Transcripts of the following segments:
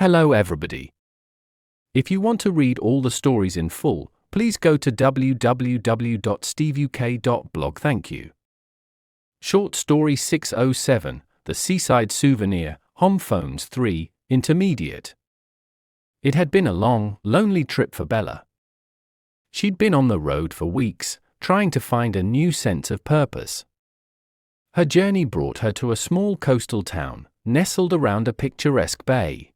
Hello everybody. If you want to read all the stories in full, please go to www.steveuk.blog. Thank you. Short Story 607, The Seaside Souvenir, Homphones 3, Intermediate. It had been a long, lonely trip for Bella. She'd been on the road for weeks, trying to find a new sense of purpose. Her journey brought her to a small coastal town, nestled around a picturesque bay.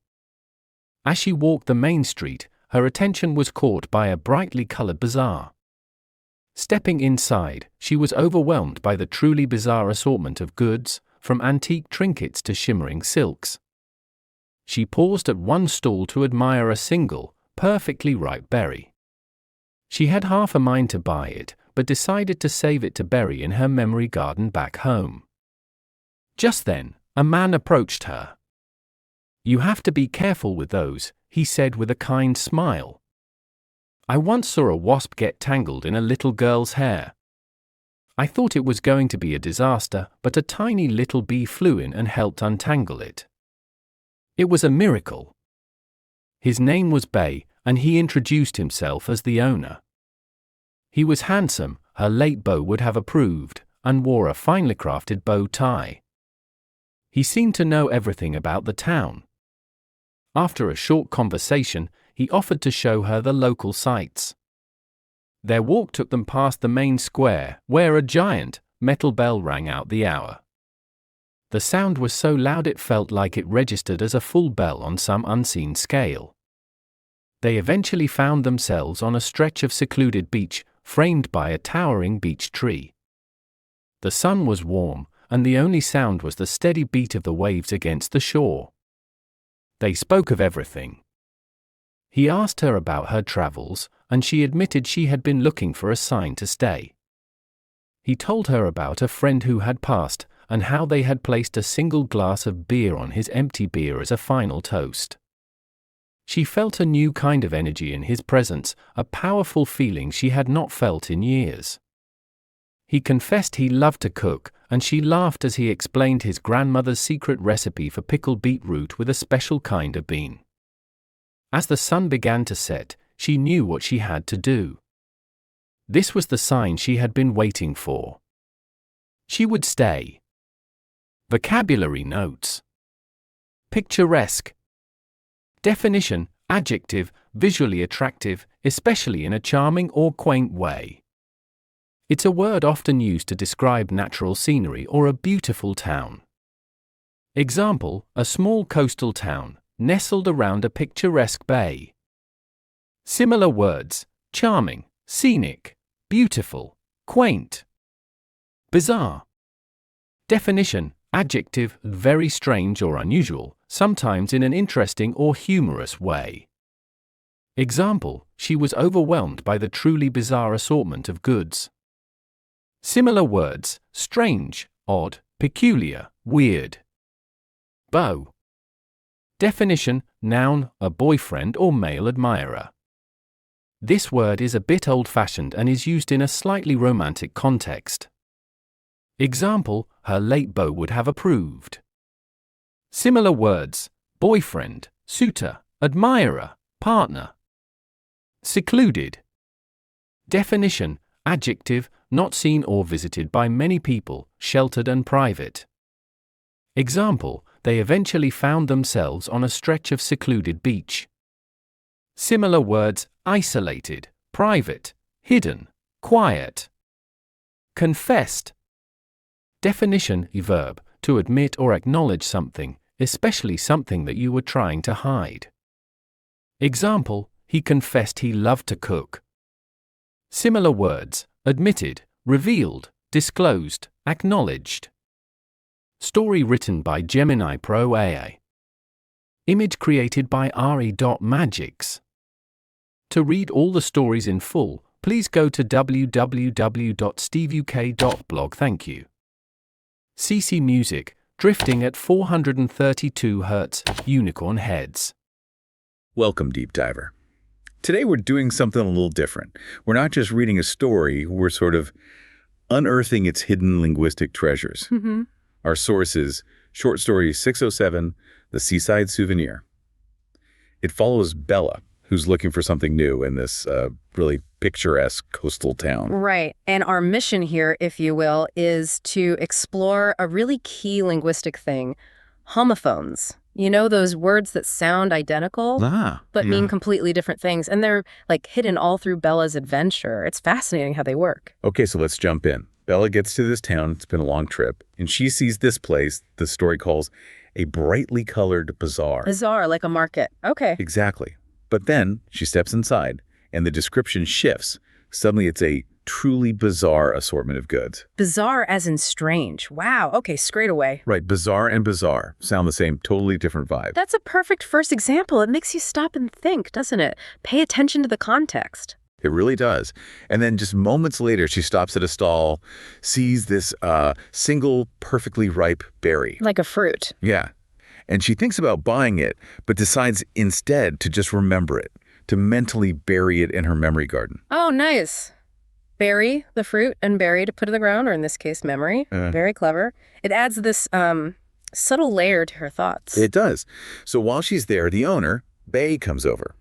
As she walked the main street, her attention was caught by a brightly colored bazaar. Stepping inside, she was overwhelmed by the truly bizarre assortment of goods, from antique trinkets to shimmering silks. She paused at one stall to admire a single, perfectly ripe berry. She had half a mind to buy it, but decided to save it to bury in her memory garden back home. Just then, a man approached her. "You have to be careful with those," he said with a kind smile. "I once saw a wasp get tangled in a little girl's hair. I thought it was going to be a disaster, but a tiny little bee flew in and helped untangle it. It was a miracle." His name was Bay, and he introduced himself as the owner. He was handsome, her late beau would have approved, and wore a finely crafted bow tie. He seemed to know everything about the town. After a short conversation, he offered to show her the local sights. Their walk took them past the main square, where a giant, metal bell rang out the hour. The sound was so loud it felt like it registered as a full bell on some unseen scale. They eventually found themselves on a stretch of secluded beach, framed by a towering beech tree. The sun was warm, and the only sound was the steady beat of the waves against the shore. They spoke of everything. He asked her about her travels, and she admitted she had been looking for a sign to stay. He told her about a friend who had passed, and how they had placed a single glass of beer on his empty beer as a final toast. She felt a new kind of energy in his presence, a powerful feeling she had not felt in years. He confessed he loved to cook, and she laughed as he explained his grandmother's secret recipe for pickled beetroot with a special kind of bean. As the sun began to set, she knew what she had to do. This was the sign she had been waiting for. She would stay. Vocabulary notes. Picturesque. Definition: adjective, visually attractive, especially in a charming or quaint way. It's a word often used to describe natural scenery or a beautiful town. Example: a small coastal town, nestled around a picturesque bay. Similar words: charming, scenic, beautiful, quaint. Bizarre. Definition: adjective, very strange or unusual, sometimes in an interesting or humorous way. Example: she was overwhelmed by the truly bizarre assortment of goods. Similar words: strange, odd, peculiar, weird. Beau. Definition: noun, a boyfriend or male admirer. This word is a bit old-fashioned and is used in a slightly romantic context. Example: her late beau would have approved. Similar words: boyfriend, suitor, admirer, partner. Secluded. Definition: adjective, not seen or visited by many people, sheltered and private. Example: they eventually found themselves on a stretch of secluded beach. Similar words: isolated, private, hidden, quiet. Confessed. Definition: verb, to admit or acknowledge something, especially something that you were trying to hide. Example: he confessed he loved to cook. Similar words: admitted, revealed, disclosed, acknowledged. Story written by Gemini Pro AI. Image created by re.magics. To read all the stories in full, please go to www.steveuk.blog. Thank you. CC Music, drifting at 432 Hz, unicorn heads. Welcome, Deep Diver. Today we're doing something a little different. We're not just reading a story, we're sort of unearthing its hidden linguistic treasures. Our source is Short Story 607, The Seaside Souvenir. It follows Bella, who's looking for something new in this really picturesque coastal town. Right. And our mission here, if you will, is to explore a really key linguistic thing, homophones. You know, those words that sound identical, but mean completely different things. And they're like hidden all through Bella's adventure. It's fascinating how they work. Okay, so let's jump in. Bella gets to this town. It's been a long trip. And she sees this place the story calls a brightly colored bazaar. Bazaar, like a market. Okay. Exactly. But then she steps inside and the description shifts. Suddenly it's a truly bizarre assortment of goods. Bizarre as in strange. Wow. Okay, straight away. Right, bizarre and bizarre sound the same, totally different vibe. That's a perfect first example. It makes you stop and think, doesn't it? Pay attention to the context. It really does. And then just moments later, she stops at a stall, sees this single perfectly ripe berry. Like a fruit. Yeah. And she thinks about buying it, but decides instead to just remember it, to mentally bury it in her memory garden. Oh, nice. Bury the fruit and berry to put in the ground, or in this case, memory. Very clever. It adds this subtle layer to her thoughts. It does. So while she's there, the owner, Bay, comes over.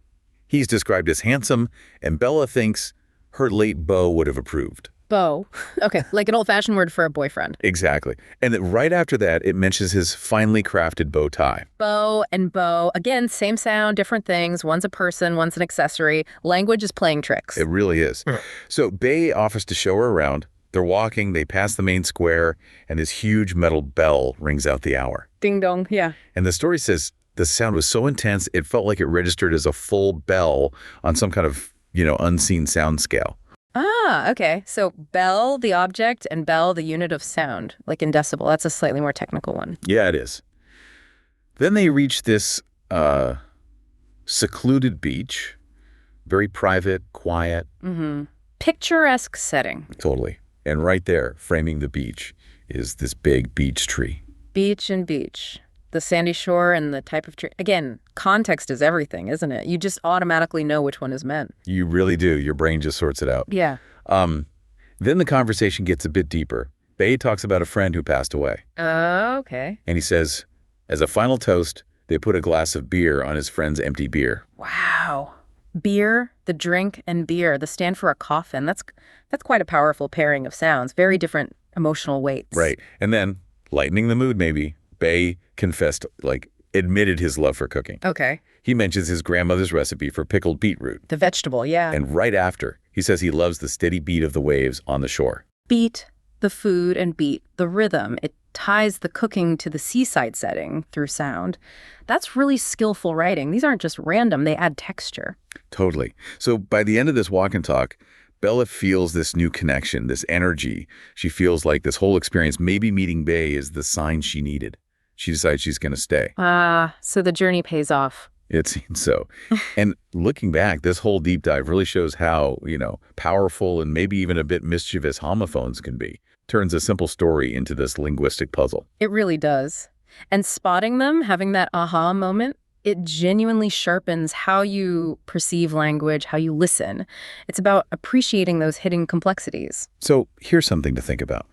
He's described as handsome, and Bella thinks her late beau would have approved. Beau. Okay, like an old-fashioned word for a boyfriend. Exactly. And then right after that, it mentions his finely crafted bow tie. Beau and beau. Again, same sound, different things. One's a person, one's an accessory. Language is playing tricks. It really is. So Bay offers to show her around. They're walking, they pass the main square, and this huge metal bell rings out the hour. Ding dong, yeah. And the story says the sound was so intense, it felt like it registered as a full bell on some kind of, unseen sound scale. Ah, okay. So bell, the object, and bell, the unit of sound, like in decibel. That's a slightly more technical one. Yeah, it is. Then they reach this secluded beach, very private, quiet. Picturesque setting. Totally. And right there, framing the beach, is this big beech tree. Beach and beach. The sandy shore and the type of tree. Again, context is everything, isn't it? You just automatically know which one is meant. You really do. Your brain just sorts it out. Yeah. Then the conversation gets a bit deeper. Bay talks about a friend who passed away. Okay. And he says, as a final toast, they put a glass of beer on his friend's empty beer. Wow. Beer, the drink, and beer, the stand for a coffin. That's quite a powerful pairing of sounds. Very different emotional weights. Right. And then, lightening the mood maybe, Bay confessed, admitted his love for cooking. Okay. He mentions his grandmother's recipe for pickled beetroot. The vegetable, yeah. And right after, he says he loves the steady beat of the waves on the shore. Beat the food and beat the rhythm. It ties the cooking to the seaside setting through sound. That's really skillful writing. These aren't just random, they add texture. Totally. So by the end of this walk and talk, Bella feels this new connection, this energy. She feels like this whole experience, maybe meeting Bay, is the sign she needed. She decides she's going to stay. So the journey pays off. It seems so. And looking back, this whole deep dive really shows how, powerful and maybe even a bit mischievous homophones can be. Turns a simple story into this linguistic puzzle. It really does. And spotting them, having that aha moment, it genuinely sharpens how you perceive language, how you listen. It's about appreciating those hidden complexities. So here's something to think about.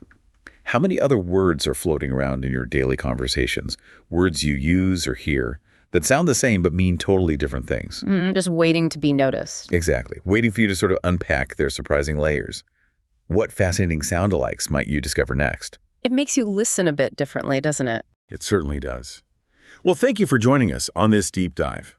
How many other words are floating around in your daily conversations? Words you use or hear that sound the same but mean totally different things. Just waiting to be noticed. Exactly. Waiting for you to sort of unpack their surprising layers. What fascinating sound-alikes might you discover next? It makes you listen a bit differently, doesn't it? It certainly does. Well, thank you for joining us on this deep dive.